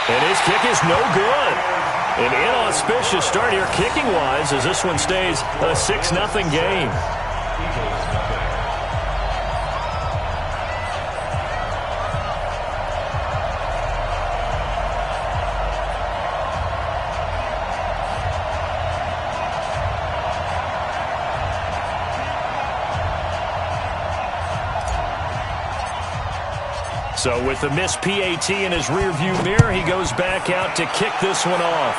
And his kick is no good. An inauspicious start here kicking-wise as this one stays a 6-0 game. So with the missed PAT in his rearview mirror, he goes back out to kick this one off.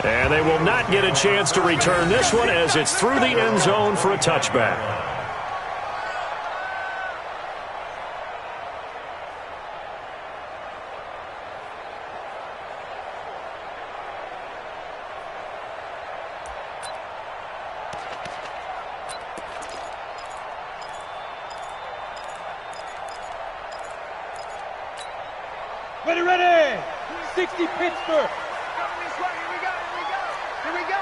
And they will not get a chance to return this one as it's through the end zone for a touchback. Ready! 60 Pittsburgh. Here we go.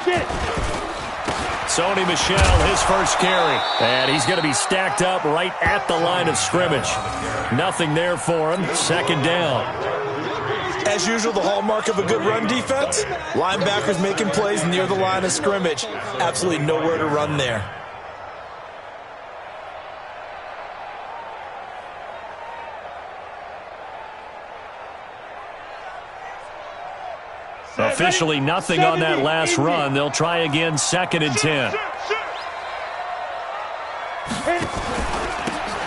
Get it. Sony Michel, his first carry. And he's going to be stacked up right at the line of scrimmage. Nothing there for him. Second down. As usual, the hallmark of a good run defense, linebackers making plays near the line of scrimmage. Absolutely nowhere to run there. Officially nothing on that last run. They'll try again, 2nd and 10.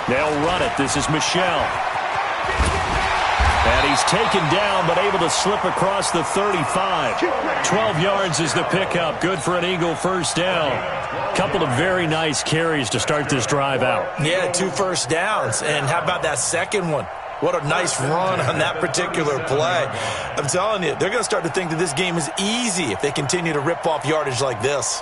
They'll run it. This is Michel. And he's taken down, but able to slip across the 35. 12 yards is the pickup. Good for an Eagle first down. Couple of very nice carries to start this drive out. Yeah, 2 first downs. And how about that second one? What a nice run on that particular play. I'm telling you, they're going to start to think that this game is easy if they continue to rip off yardage like this.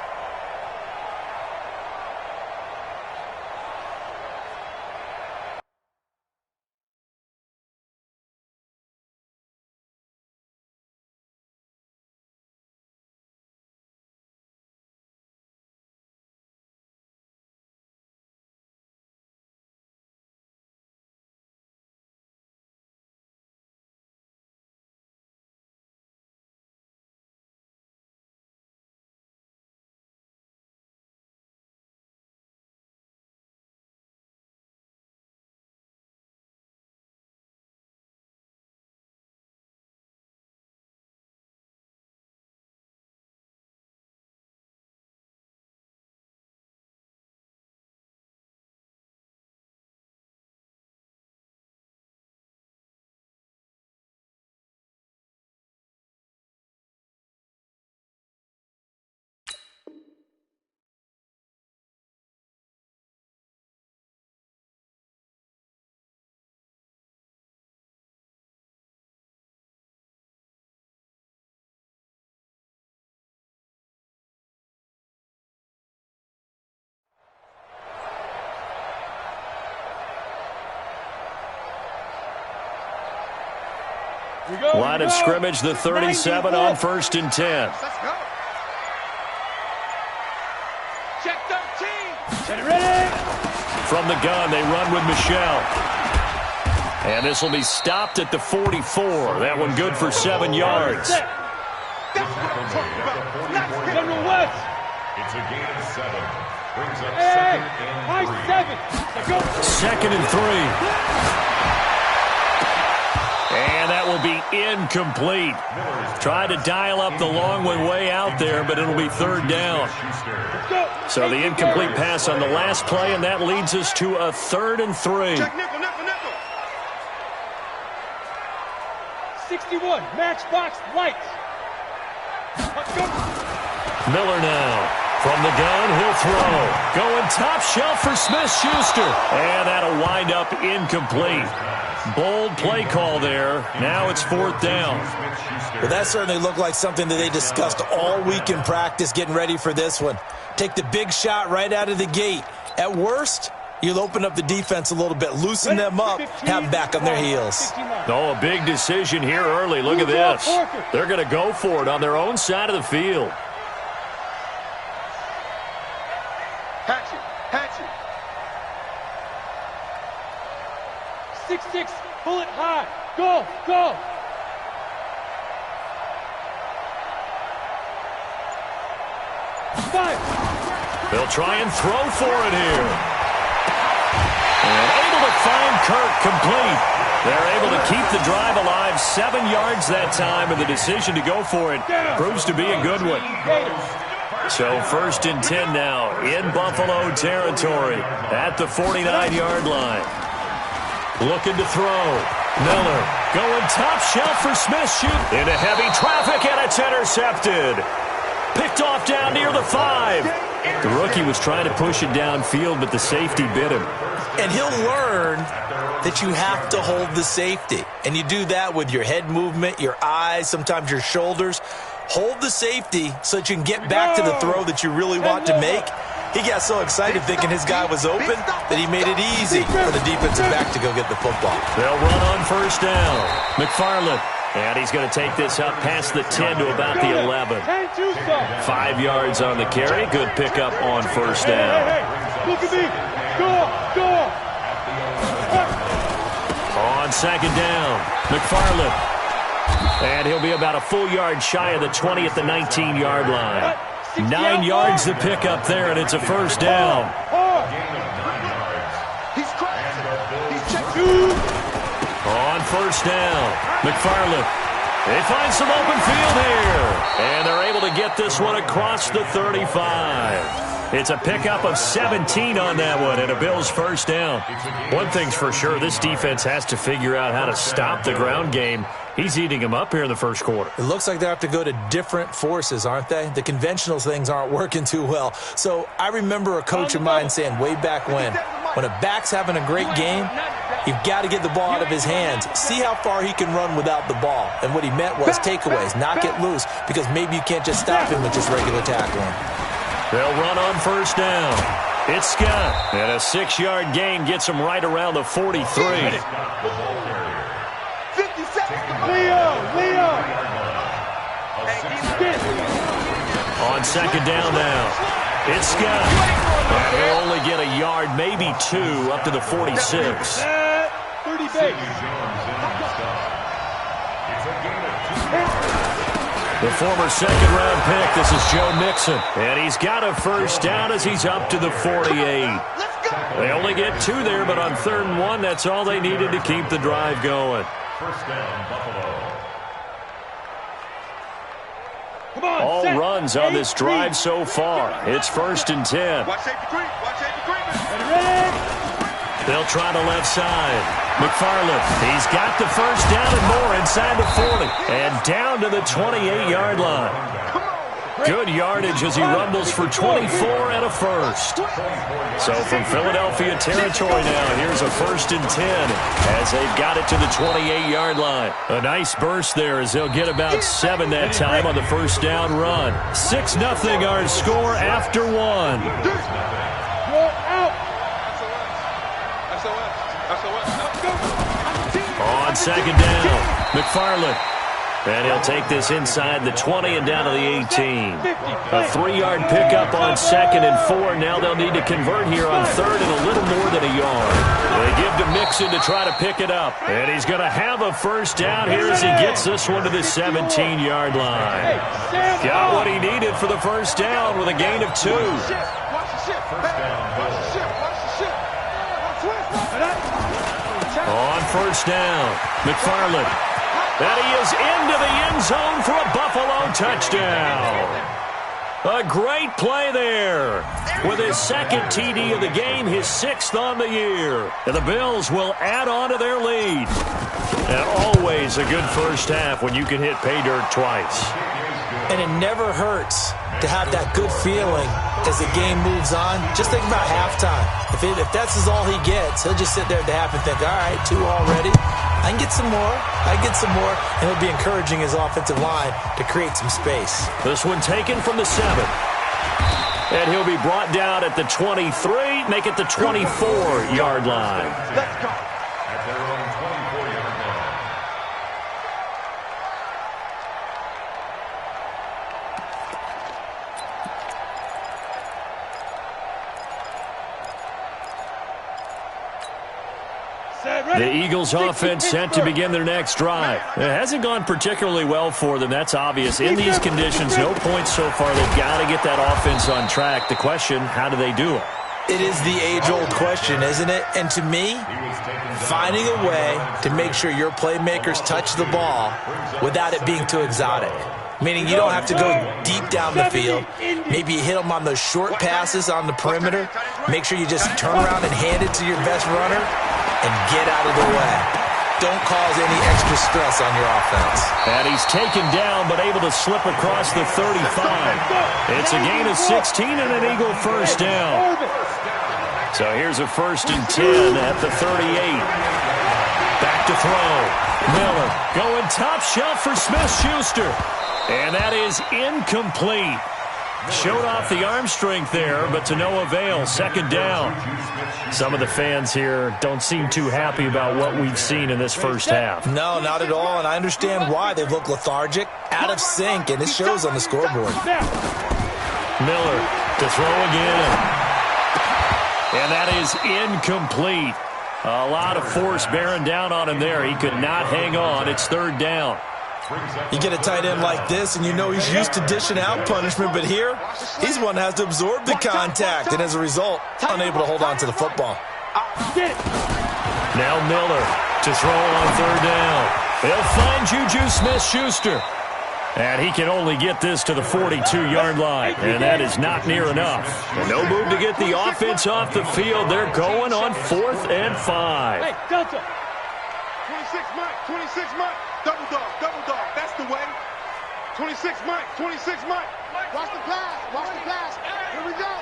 Line of scrimmage, the 37 on 1st and 10. Let's go. Check 13. Get ready. From the gun, they run with Michel. And this will be stopped at the 44. That one good for 7 yards. That's what I'm talking about. Let's get on West. It's a gain of 7. Brings up Hey, 2nd and 3. 7. Let's go. 2nd and 3. And that will be incomplete. Tried to dial up the long one way out there, but it'll be 3rd down. So the incomplete pass on the last play, and that leads us to a 3rd and 3. Check nickel. 61, matchbox lights. Let's go. Miller now. From the gun, he'll throw. Going top shelf for Smith-Schuster. And that'll wind up incomplete. Bold play call there. Now it's 4th down. Well, that certainly looked like something that they discussed all week in practice getting ready for this one. Take the big shot right out of the gate. At worst, you'll open up the defense a little bit, loosen them up, have them back on their heels. Oh, a big decision here early. Look at this. They're going to go for it on their own side of the field. Hatchet. 6-6, pull it high. Go, go. They'll try and throw for it here. And able to find Kirk complete. They're able to keep the drive alive, 7 yards that time, and the decision to go for it proves to be a good one. So 1st and 10 now in Buffalo territory at the 49-yard line. Looking to throw. Miller going top shelf for Smith. Shoot into heavy traffic, and it's intercepted. Picked off down near the 5. The rookie was trying to push it downfield, but the safety bit him. And he'll learn that you have to hold the safety. And you do that with your head movement, your eyes, sometimes your shoulders. Hold the safety so that you can get back to the throw that you really want to make. He got so excited thinking his guy was open that he made it easy for the defensive back to go get the football. They'll run on 1st down. McFarland. And he's going to take this up past the 10 to about the 11. 5 yards on the carry. Good pickup on 1st down. Look at me. Go. On 2nd down, McFarland. And he'll be about a full yard shy of the 20 at the 19-yard line. 9 yards to pick up there, and it's a 1st down. On 1st down, McFarland. They find some open field here. And they're able to get this one across the 35. It's a pickup of 17 on that one, and a Bills 1st down. One thing's for sure, this defense has to figure out how to stop the ground game. He's eating them up here in the 1st quarter. It looks like they have to go to different forces, aren't they? The conventional things aren't working too well. So I remember a coach of mine saying way back when a back's having a great game, you've got to get the ball out of his hands. See how far he can run without the ball. And what he meant was takeaways, not get loose, because maybe you can't just stop him with just regular tackling. They'll run on 1st down. It's Scott. And a 6-yard gain gets him right around the 43. Leo. On 2nd down now. It's Scott. And he'll only get a yard, maybe 2, up to the 46. 30 base. The former 2nd-round pick, this is Joe Mixon. And he's got a 1st down as he's up to the 48. They only get 2 there, but on 3rd and 1, that's all they needed to keep the drive going. 1st down, Buffalo. All runs on this drive so far. It's 1st and 10. Watch safety creep. They'll try the left side. McFarland, he's got the 1st down and more inside the 40. And down to the 28-yard line. Good yardage as he rumbles for 24 and a 1st. So from Philadelphia territory now, here's a 1st and 10 as they've got it to the 28-yard line. A nice burst there as they'll get about 7 that time on the 1st down run. 6-0 our score after 1. On 2nd down, McFarland. And he'll take this inside the 20 and down to the 18. A 3-yard pickup on 2nd and 4. Now they'll need to convert here on 3rd and a little more than a yard. They give to Mixon to try to pick it up. And he's going to have a 1st down here as he gets this one to the 17-yard line. Got what he needed for the 1st down with a gain of 2. On 1st down, McFarland. And he is into the end zone for a Buffalo touchdown. A great play there. With his 2nd TD of the game, his 6th on the year. And the Bills will add on to their lead. And always a good 1st half when you can hit pay dirt twice. And it never hurts to have that good feeling as the game moves on. Just think about halftime. If that's all he gets, he'll just sit there at the half and think, all right, 2 already. I can get some more. And he'll be encouraging his offensive line to create some space. This one taken from the 7. And he'll be brought down at the 23, make it the 24-yard line. Let's go. At their own 24-yard line. The Eagles offense set to begin their next drive. It hasn't gone particularly well for them, that's obvious. In these conditions, no points so far. They've got to get that offense on track. The question, how do they do it? It is the age-old question, isn't it? And to me, finding a way to make sure your playmakers touch the ball without it being too exotic. Meaning you don't have to go deep down the field. Maybe you hit them on those short passes on the perimeter. Make sure you just turn around and hand it to your best runner and get out of the way. Don't cause any extra stress on your offense. And he's taken down but able to slip across the 35. It's a gain of 16 and an Eagle first down. So here's a 1st and 10 at the 38. Back to throw. Miller going top shelf for Smith-Schuster. And that is incomplete. Showed off the arm strength there, but to no avail. 2nd down. Some of the fans here don't seem too happy about what we've seen in this first half. No, not at all, and I understand why. They look lethargic, out of sync, and it shows on the scoreboard. Miller to throw again. And that is incomplete. A lot of force bearing down on him there. He could not hang on. It's 3rd down. You get a tight end like this, and you know he's used to dishing out punishment, but here, he's one that has to absorb the contact, and as a result, unable to hold on to the football. Now Miller to throw on 3rd down. They'll find Juju Smith-Schuster. And he can only get this to the 42-yard line, and that is not near enough. And no move to get the offense off the field. They're going on 4th and 5. Hey, Delta. 26 Mike, 26 Mike. Double dog, that's the way. 26 Mike, 26 Mike. Watch the pass. Here we go.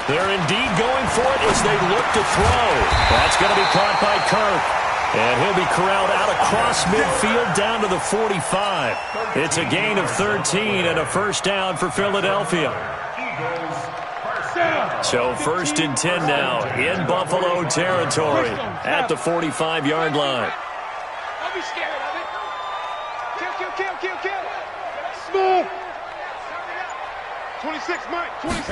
They're indeed going for it as they look to throw. That's going to be caught by Kirk. And he'll be corralled out across midfield down to the 45. It's a gain of 13 and a 1st down for Philadelphia. So 1st and 10 now in Buffalo territory at the 45-yard line. Don't be scared of it. Kill. Smooth. 26 Mike, 26.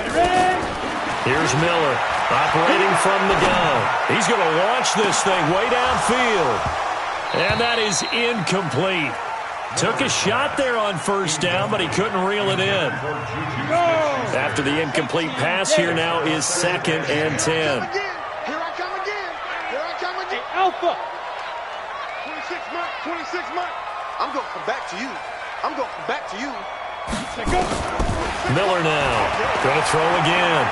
Here's Miller operating from the gun. He's going to launch this thing way downfield. And that is incomplete. Took a shot there on 1st down, but he couldn't reel it in. After the incomplete pass, here now is 2nd and 10. Here I come again. Alpha. 26 Mike. I'm going to come back to you. Miller now going to throw again.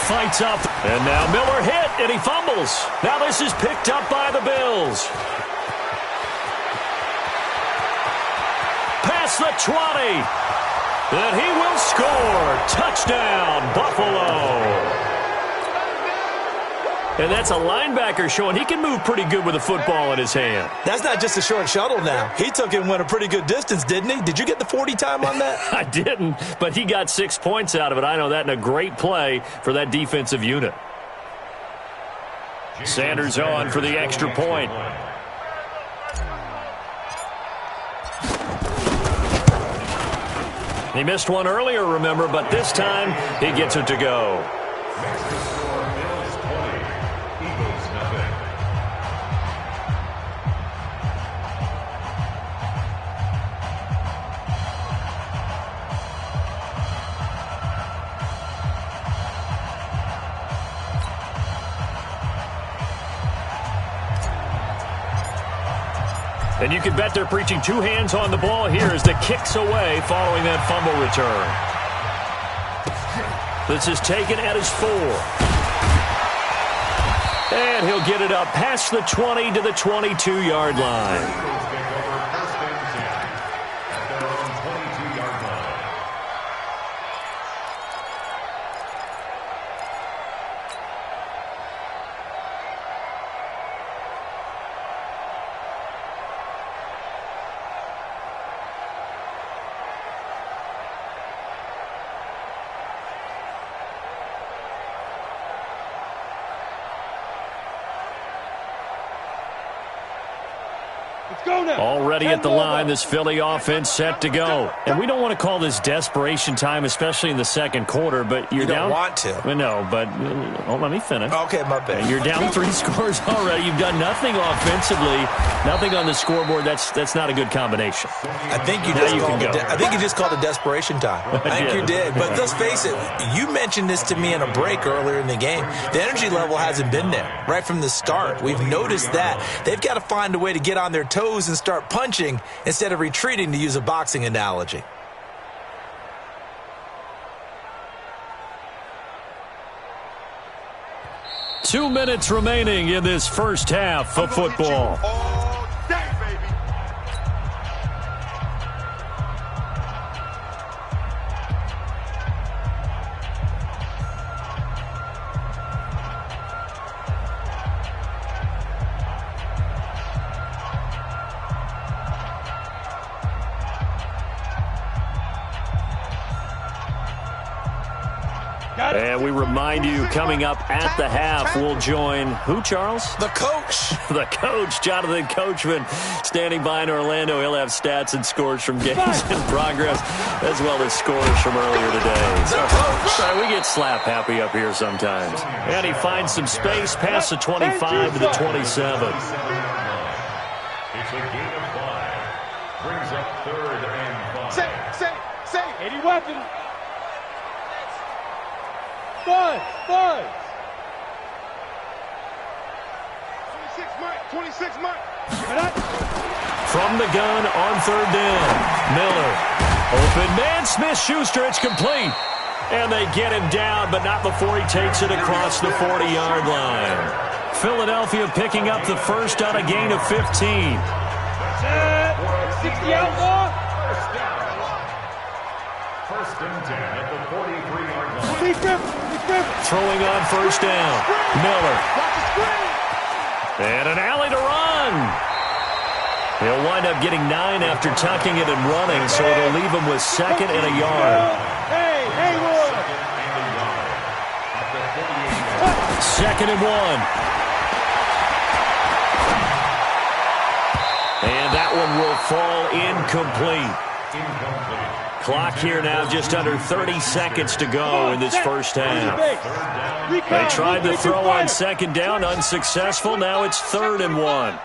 Fights up, and now Miller hit, and he fumbles. Now this is picked up by the Bills. Past the 20, and he will score. Touchdown, Buffalo. And that's a linebacker showing he can move pretty good with a football in his hand. That's not just a short shuttle now. He took it and went a pretty good distance, didn't he? Did you get the 40 time on that? I didn't, but he got 6 points out of it. I know that, and a great play for that defensive unit. Sanders on for the extra point. He missed one earlier, remember, but this time he gets it to go. And you can bet they're preaching 2 hands on the ball here as the kick's away following that fumble return. This is taken at his 4. And he'll get it up past the 20 to the 22-yard line. Already at the line, this Philly offense set to go. And we don't want to call this desperation time, especially in the second quarter, but you're down. You don't want to. Well, no, but let me finish. Okay, my bad. You're down 3 scores already. You've done nothing offensively, nothing on the scoreboard. That's not a good combination. I think you just called it desperation time. I think you did. But let's face it, you mentioned this to me in a break earlier in the game. The energy level hasn't been there right from the start. We've noticed that. They've got to find a way to get on their toes and start punching instead of retreating, to use a boxing analogy. Two minutes remaining in this first half of football. And we remind you, coming up at the half, we'll join who, Charles? The coach. The coach, Jonathan Coachman, standing by in Orlando. He'll have stats and scores from games in progress, as well as scores from earlier today. So we get slap happy up here sometimes. And he finds some space past the 25 to the 27. It's a gain of 5. Brings up 3rd and 5. Say. 80 weapons. Buzz. 26 Mike. From the gun on 3rd down, Miller. Open man, Smith-Schuster, it's complete. And they get him down, but not before he takes it across the 40-yard line. Philadelphia picking up the first on a gain of 15. 60 outlaw. First and 10 at the 43-yard line. Throwing on 1st down, Miller. And an alley to run. He'll wind up getting 9 after tucking it and running, so it'll leave him with 2nd and a yard. Haywood. 2nd and 1. And that one will fall incomplete. Clock here now, just under 30 seconds to go in this first half. They tried to throw on 2nd down, unsuccessful. Now it's 3rd and 1.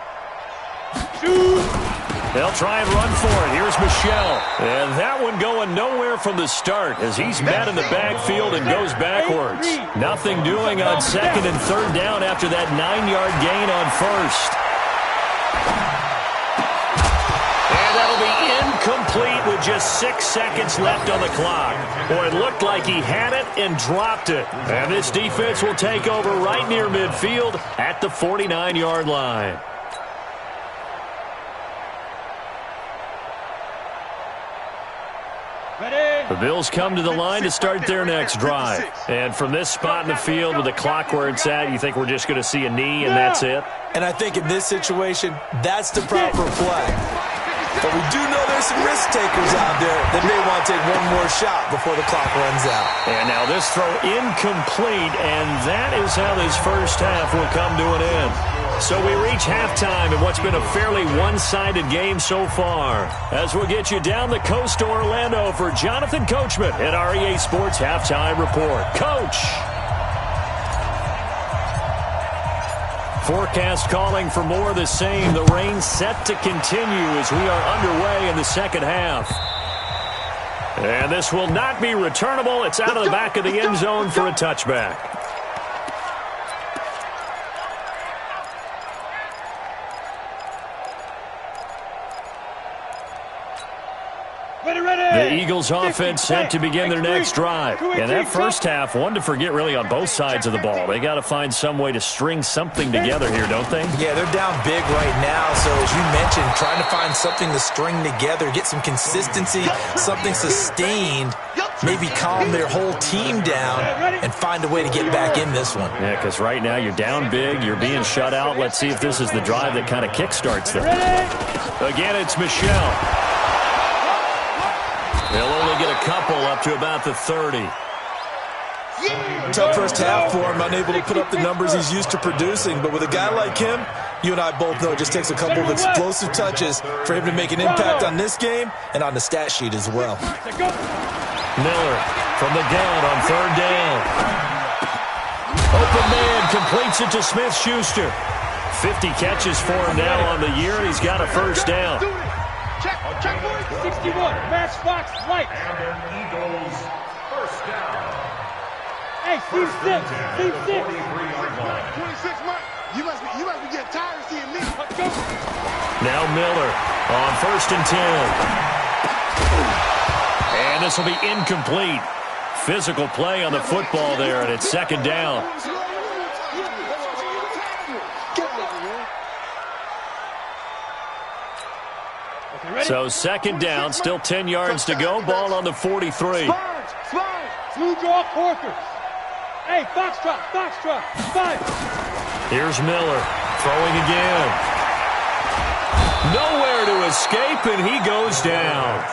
They'll try and run for it. Here's Michelle. And that one going nowhere from the start as he's met in the backfield and goes backwards. Nothing doing on 2nd and 3rd down after that 9-yard gain on 1st. Complete with just 6 seconds left on the clock. Boy, it looked like he had it and dropped it. And this defense will take over right near midfield at the 49-yard line. The Bills come to the line to start their next drive. And from this spot in the field with the clock where it's at, you think we're just going to see a knee and that's it? And I think in this situation, that's the proper play. But we do know there's some risk takers out there that may want to take one more shot before the clock runs out. And now this throw incomplete, and that is how this first half will come to an end. So we reach halftime in what's been a fairly one-sided game so far. As we'll get you down the coast to Orlando for Jonathan Coachman at REA Sports Halftime Report. Coach! Forecast calling for more of the same. The rain set to continue as we are underway in the second half. And this will not be returnable. It's out of the back of the end zone for a touchback. The Eagles offense set to begin their next drive. And that first half, one to forget really on both sides of the ball. They got to find some way to string something together here, don't they? Yeah, they're down big right now. So as you mentioned, trying to find something to string together, get some consistency, something sustained, maybe calm their whole team down and find a way to get back in this one. Yeah, because right now you're down big, you're being shut out. Let's see if this is the drive that kind of kickstarts them. Again, it's Michelle. They'll only get a couple up to about the 30. Tough first half for him, unable to put up the numbers he's used to producing. But with a guy like him, You and I both know it just takes a couple of explosive touches for him to make an impact on this game and on the stat sheet as well. Miller from the gun on third down. Open man completes it to Smith-Schuster. 50 catches for him now on the year, and he's got a first down. Check 61, match Fox, light. And an Eagles first down. Hey, Steve 6, Steve 6. 43-yard line. 26 Mike. You must be getting tired of seeing me. Let's go. Now Miller on first and 10. And this will be incomplete. Physical play on the football there, and it's second down. So second down, still 10 yards to go. Ball on the 43. Smooth draw, Corker. Hey, Foxtrot, Spike. Here's Miller throwing again. Nowhere to escape, and he goes down.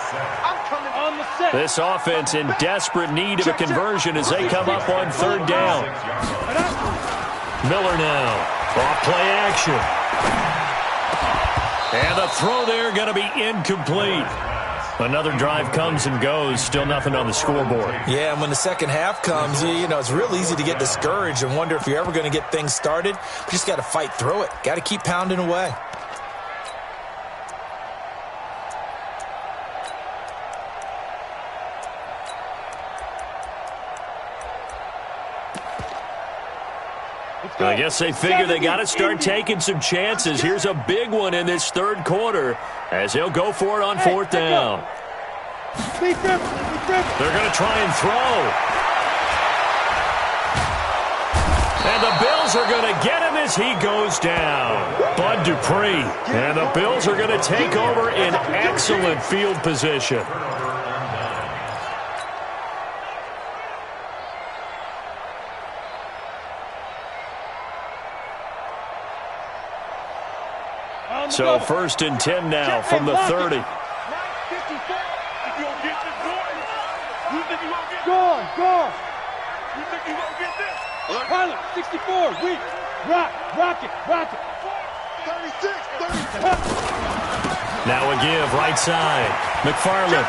On the set. This offense in desperate need of a conversion as they come up on third down. Miller now, off play action. And the throw there going to be incomplete. Another drive comes and goes, still nothing on the scoreboard. Yeah, and when the second half comes, you know, it's real easy to get discouraged and wonder if you're ever going to get things started. You just got to fight through it. Got to keep pounding away. I guess they figure they got to start taking some chances. Here's a big one in this third quarter as they'll go for it on fourth down. They're They're going to try and throw. And the Bills are going to get him as he goes down. Bud Dupree. And the Bills are going to take over in excellent field position. So first and 10 now from the 30. Gone. You think you won't get this? Pilot, 64, weak. Rocket. 36. Now a give, right side. McFarland.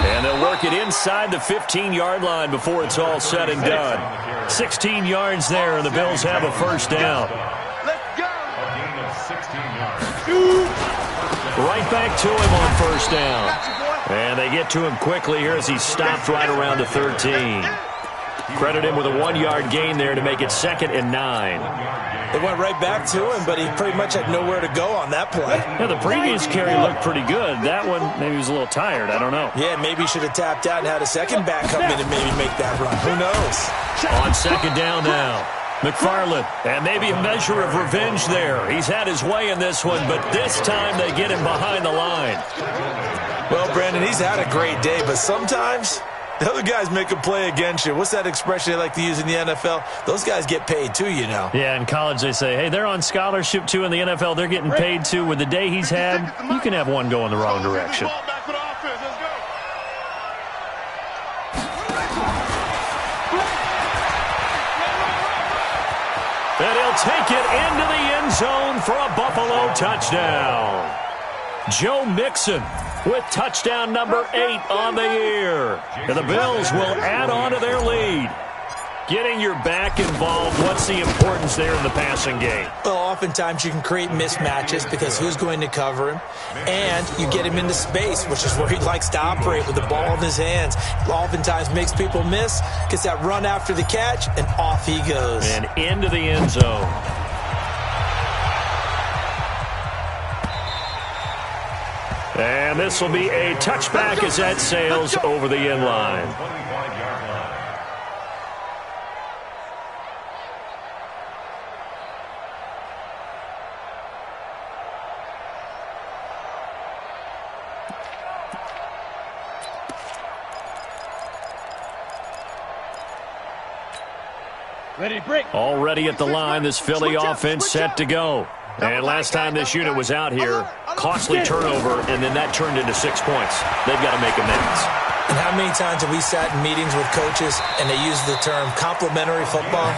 And they'll work it inside the 15-yard line before it's all said and done. 16 yards there, and the Bills have a first down. Right back to him on first down. And they get to him quickly here as he stopped right around the 13. Credit him with a 1-yard gain there to make it 2nd and 9. They went right back to him, but he pretty much had nowhere to go on that play. Yeah, the previous carry looked pretty good. That one, maybe he was a little tired. I don't know. Yeah, maybe he should have tapped out and had a second back come in and maybe make that run. Who knows? On second down now. McFarland, and maybe a measure of revenge there. He's had his way in this one, but this time they get him behind the line. Well, Brandon, he's had a great day, but sometimes the other guys make a play against you. What's that expression they like to use in the NFL? Those guys get paid too, you know. Yeah, in college they say, hey, they're on scholarship too. In the NFL, they're getting paid too. With the day he's had, you can have one go in the wrong direction. And he'll take it into the end zone for a Buffalo touchdown. Joe Mixon with touchdown number 8 on the year. And the Bills will add on to their lead. Getting your back involved, what's the importance there in the passing game? Well, oftentimes you can create mismatches because who's going to cover him? And you get him into space, which is where he likes to operate with the ball in his hands. Oftentimes makes people miss, gets that run after the catch, and off he goes. And into the end zone. And this will be a touchback as that sails over the end line. Ready to break. Already at the line, this Philly offense set to go. And last time this unit was out here, costly turnover, and then that turned into 6 points. They've got to make amends. And how many times have we sat in meetings with coaches and they use the term complementary football?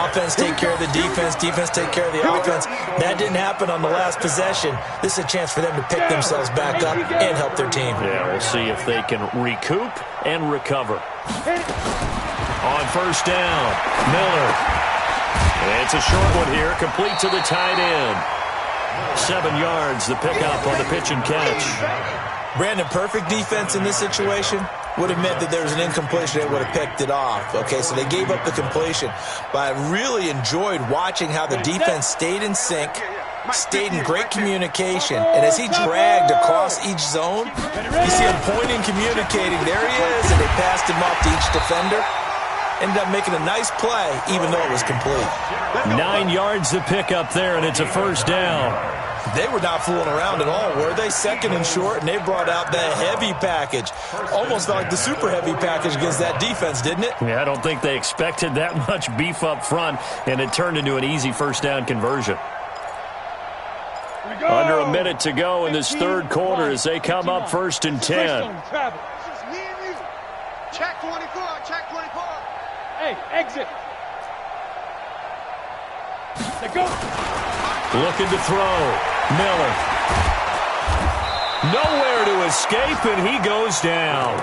Offense take care of the defense, defense take care of the offense. That didn't happen on the last possession. This is a chance for them to pick themselves back up and help their team. Yeah, we'll see if they can recoup and recover. On first down, Miller. It's a short one here, complete to the tight end. 7 yards, the pickup on the pitch and catch. Brandon, perfect defense in this situation would have meant that there was an incompletion. They would have picked it off. Okay, so they gave up the completion. But I really enjoyed watching how the defense stayed in sync, stayed in great communication. And as he dragged across each zone, you see him pointing, communicating. There he is, and they passed him off to each defender. Ended up making a nice play, even though it was complete. 9 yards to pick up there, and it's a first down. They were not fooling around at all, were they? Second and short, and they brought out that heavy package. Almost like the super heavy package against that defense, didn't it? Yeah, I don't think they expected that much beef up front, and it turned into an easy first down conversion. Under a minute to go in this third quarter as they come up first and 10. Check 24, check 24. Hey, exit. Let's go. Looking to throw. Miller. Nowhere to escape, and he goes down.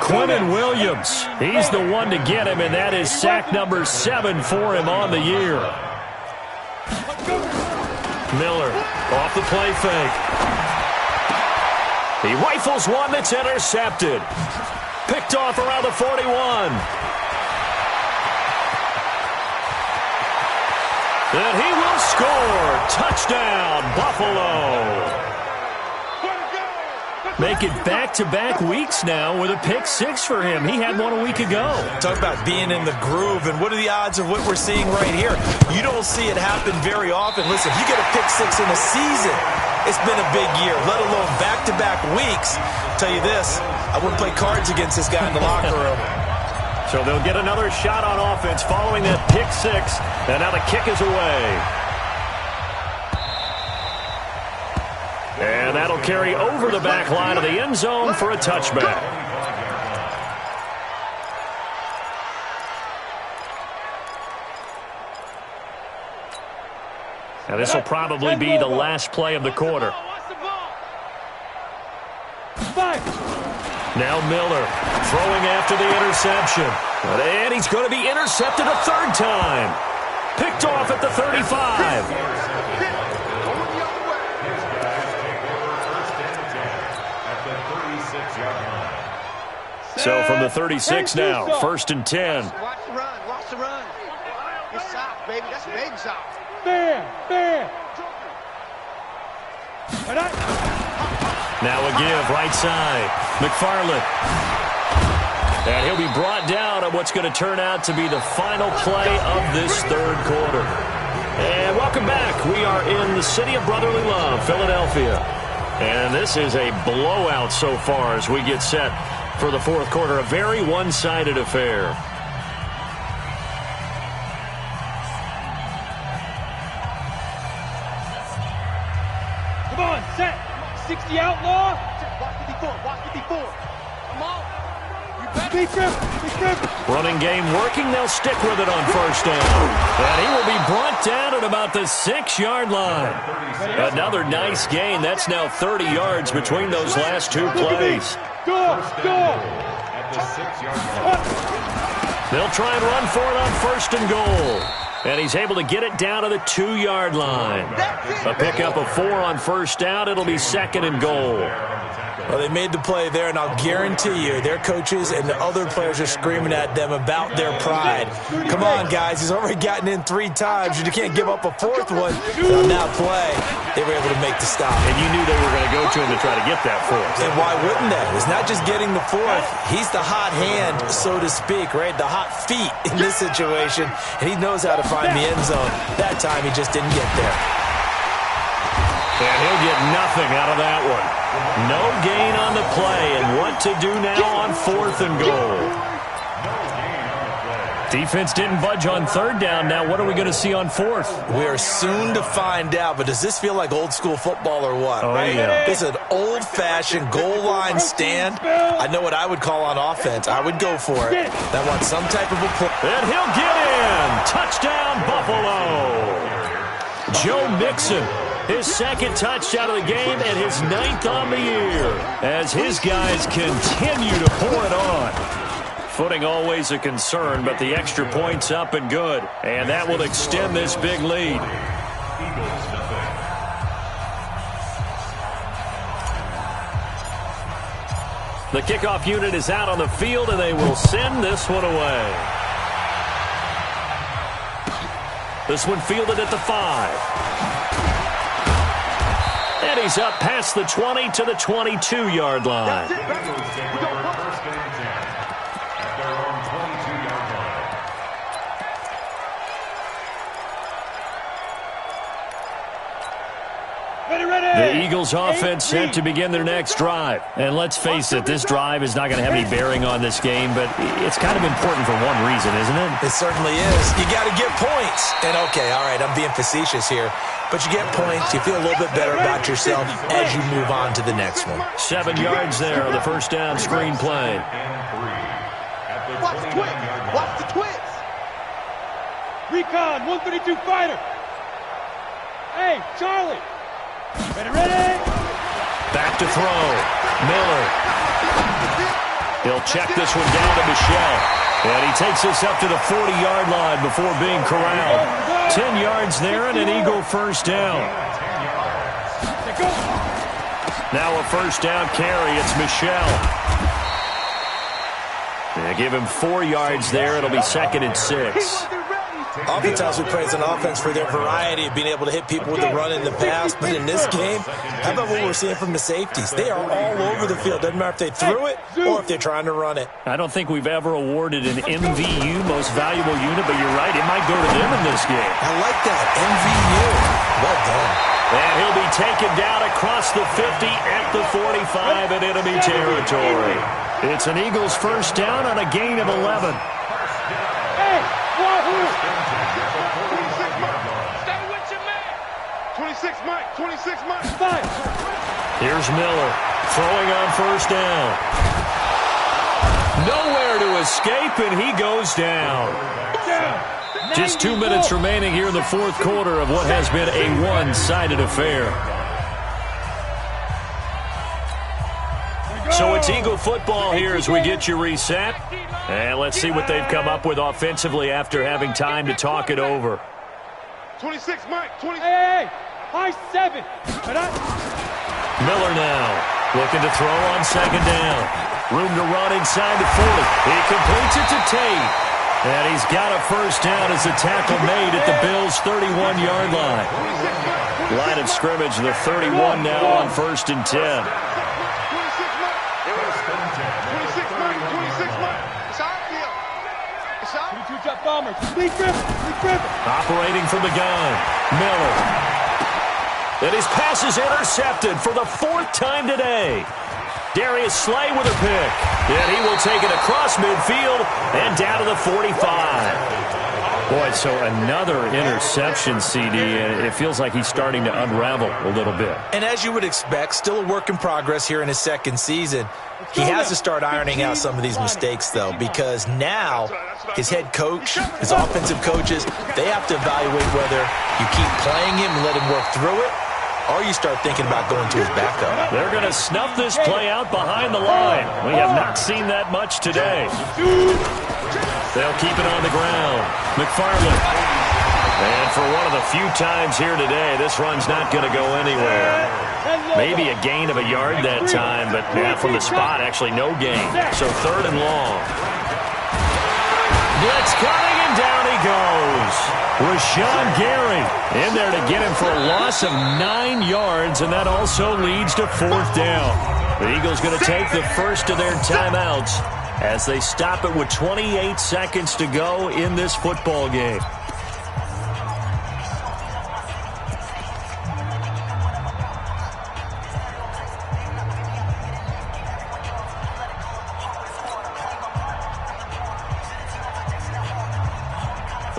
Quinnen Williams. He's the one to get him, and that is sack number 7 for him on the year. Miller off the play fake. He rifles one that's intercepted. Picked off around the 41. And he will score. Touchdown, Buffalo. Make it back-to-back weeks now with a pick 6 for him. He had one a week ago. Talk about being in the groove, and what are the odds of what we're seeing right here? You don't see it happen very often. Listen, if you get a pick 6 in a season, it's been a big year, let alone back-to-back weeks. I'll tell you this, I wouldn't play cards against this guy in the locker room. So they'll get another shot on offense following that pick 6, and now the kick is away. And that'll carry over the back line of the end zone for a touchback. Now this will probably be the last play of the quarter. Now Miller throwing after the interception. And he's going to be intercepted a third time. Picked off at the 35. So from the 36 now, first and 10. Watch the run, watch the run. It's soft, baby. That's a baby soft. Bam. Now a give, right side. McFarland. And he'll be brought down on what's going to turn out to be the final play of this third quarter. And welcome back. We are in the city of brotherly love, Philadelphia. And this is a blowout so far as we get set for the fourth quarter. A very one-sided affair. Come on, set. 60 outlaw. Watch 54. Come on. Big grip. Running game working. They'll stick with it on first down. And he will be brought down at about the 6-yard line. Another nice gain. That's now 30 yards between those last two plays. Go. At the 6-yard line. They'll try and run for it on first and goal. And he's able to get it down to the 2-yard line. A pickup of 4 on first down. It'll be second and goal. Well, they made the play there, and I'll guarantee you their coaches and the other players are screaming at them about their pride. Come on, guys. He's already gotten in 3 times. You can't give up a 4th one. On that play, they were able to make the stop. And you knew they were going to go to him to try to get that 4th. And why wouldn't they? It's not just getting the 4th. He's the hot hand, so to speak, right? The hot feet in this situation, and he knows how to find the end zone. That time, he just didn't get there. And he'll get nothing out of that one. No gain on the play, and what to do now on 4th and goal. Defense didn't budge on third down. Now what are we going to see on fourth? We are soon to find out, but does this feel like old school football or what? Oh, yeah. This is an old-fashioned goal line stand. I know what I would call on offense. I would go for it. I want some type of a play. And he'll get in. Touchdown, Buffalo. Joe Mixon, his second touchdown of the game and his 9th on the year as his guys continue to pour it on. Footing always a concern, but the extra point's up and good. And that will extend this big lead. The kickoff unit is out on the field, and they will send this one away. This one fielded at the 5. And he's up past the 20 to the 22-yard line. The Eagles offense set to begin their next drive. And let's face it, this drive is not going to have any bearing on this game, but it's kind of important for one reason, isn't it? It certainly is. You got to get points. And okay, all right, I'm being facetious here, but you get points, you feel a little bit better about yourself as you move on to the next one. 7 yards there on the first down screen play. Watch the twins. Watch the twins. Recon, 132 fighter. Hey, Charlie. Ready. Back to throw. Miller. He'll check this one down to Michelle. And he takes this up to the 40-yard line before being corralled. 10 yards there and an Eagle first down. Now a first down carry. It's Michelle. They give him 4 yards there. It'll be 2nd and 6. Oftentimes we praise an offense for their variety of being able to hit people with the run in the pass, but in this game, how about what we're seeing from the safeties? They are all over the field. Doesn't matter if they threw it or if they're trying to run it. I don't think we've ever awarded an MVU, most valuable unit, but you're right, it might go to them in this game. I like that, MVU. Well done. And he'll be taken down across the 50 at the 45 in enemy territory. It's an Eagles first down on a gain of 11. Hey, Wahoo! 26 Mike, 26 Mike. 5. Here's Miller throwing on first down. Nowhere to escape, and he goes down. Just 2 minutes remaining here in the fourth quarter of what has been a one-sided affair. So it's Eagle football here as we get you reset. And let's see what they've come up with offensively after having time to talk it over. 26 Mike, 26. Hey, high 7. Miller now looking to throw on second down. Room to run inside the 40. He completes it to Tate. And he's got a first down as the tackle made at the Bills' 31-yard line. Line of scrimmage, the 31 now on 1st and 10. Operating from the gun, Miller. And his pass is intercepted for the 4th time today. Darius Slay with a pick. And he will take it across midfield and down to the 45. Boy, so another interception, CD, and it feels like he's starting to unravel a little bit. And as you would expect, still a work in progress here in his second season. He has to start ironing out some of these mistakes, though, because now his head coach, his offensive coaches, they have to evaluate whether you keep playing him and let him work through it, or you start thinking about going to his backup. They're going to snuff this play out behind the line. We have not seen that much today. They'll keep it on the ground. McFarland. And for one of the few times here today, this run's not going to go anywhere. Maybe a gain of a yard that time, but from the spot, actually no gain. So 3rd and long. Blitz coming, and down he goes. Rashawn Gary in there to get him for a loss of 9 yards, and that also leads to 4th down. The Eagles going to take the first of their timeouts as they stop it with 28 seconds to go in this football game.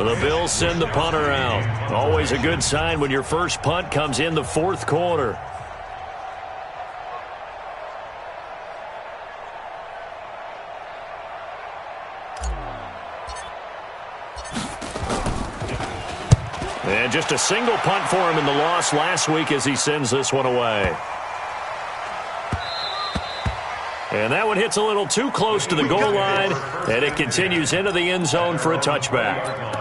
The Bills send the punter out. Always a good sign when your first punt comes in the fourth quarter. And just a single punt for him in the loss last week as he sends this one away. And that one hits a little too close to the goal line, and it continues into the end zone for a touchback.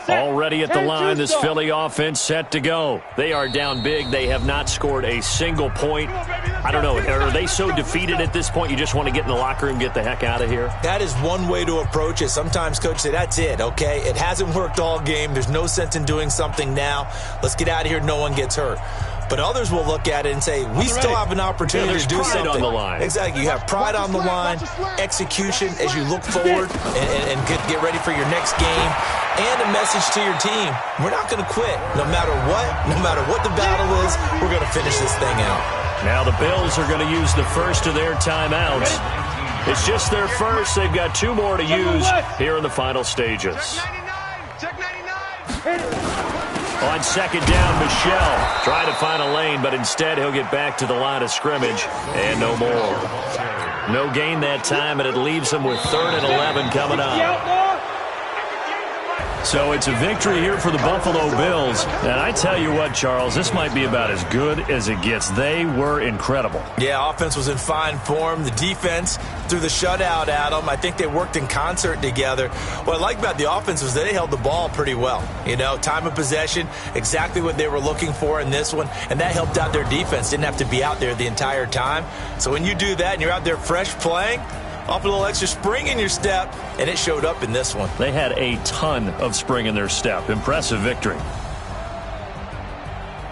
Already at the line, this Philly offense set to go. They are down big. They have not scored a single point. I don't know. Are they so defeated at this point you just want to get in the locker room and get the heck out of here? That is one way to approach it. Sometimes coaches say, that's it, okay? It hasn't worked all game. There's no sense in doing something now. Let's get out of here. No one gets hurt. But others will look at it and say, we still have an opportunity to do something. On the line. Exactly. You have pride on the line, execution as you look forward and get ready for your next game, and a message to your team. We're not going to quit. No matter what the battle is, we're going to finish this thing out. Now the Bills are going to use the first of their timeouts. It's just their first. They've got two more to use here in the final stages. Check 99. On second down, Michel trying to find a lane, but instead he'll get back to the line of scrimmage and no more. No gain that time, and it leaves him with 3rd and 11 coming up. So it's a victory here for the Buffalo Bills. And I tell you what, Charles, this might be about as good as it gets. They were incredible. Yeah, offense was in fine form. The defense threw the shutout at them. I think they worked in concert together. What I like about the offense was that they held the ball pretty well. You know, time of possession, exactly what they were looking for in this one. And that helped out their defense. Didn't have to be out there the entire time. So when you do that and you're out there fresh playing, off a little extra spring in your step, and it showed up in this one. They had a ton of spring in their step. Impressive victory.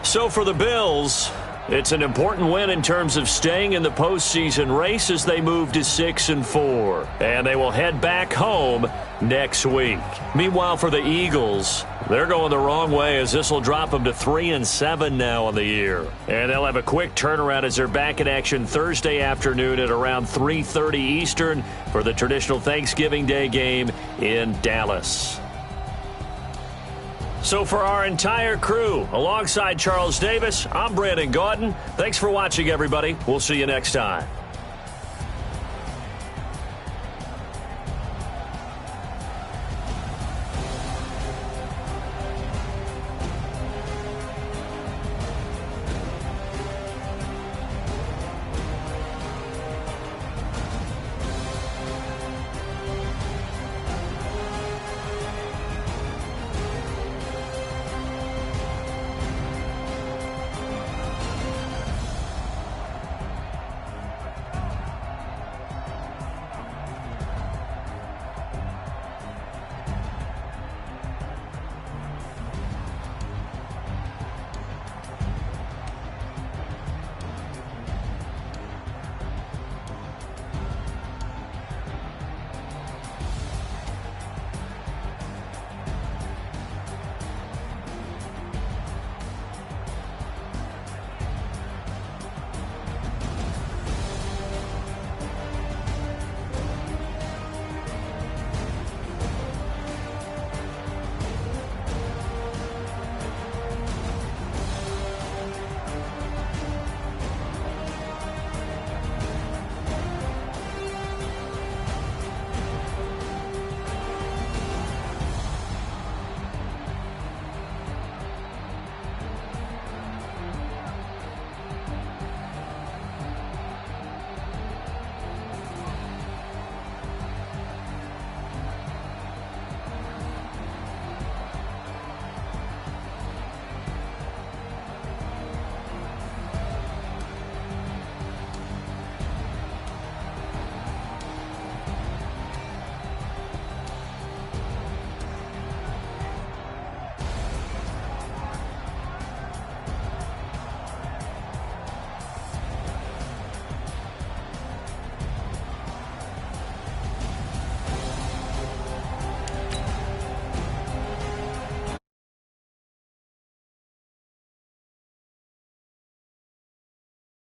So for the Bills, it's an important win in terms of staying in the postseason race as they move to 6-4. And they will head back home next week. Meanwhile, for the Eagles, they're going the wrong way as this will drop them to 3-7 now on the year. And they'll have a quick turnaround as they're back in action Thursday afternoon at around 3:30 Eastern for the traditional Thanksgiving Day game in Dallas. So for our entire crew, alongside Charles Davis, I'm Brandon Gaudin. Thanks for watching, everybody. We'll see you next time.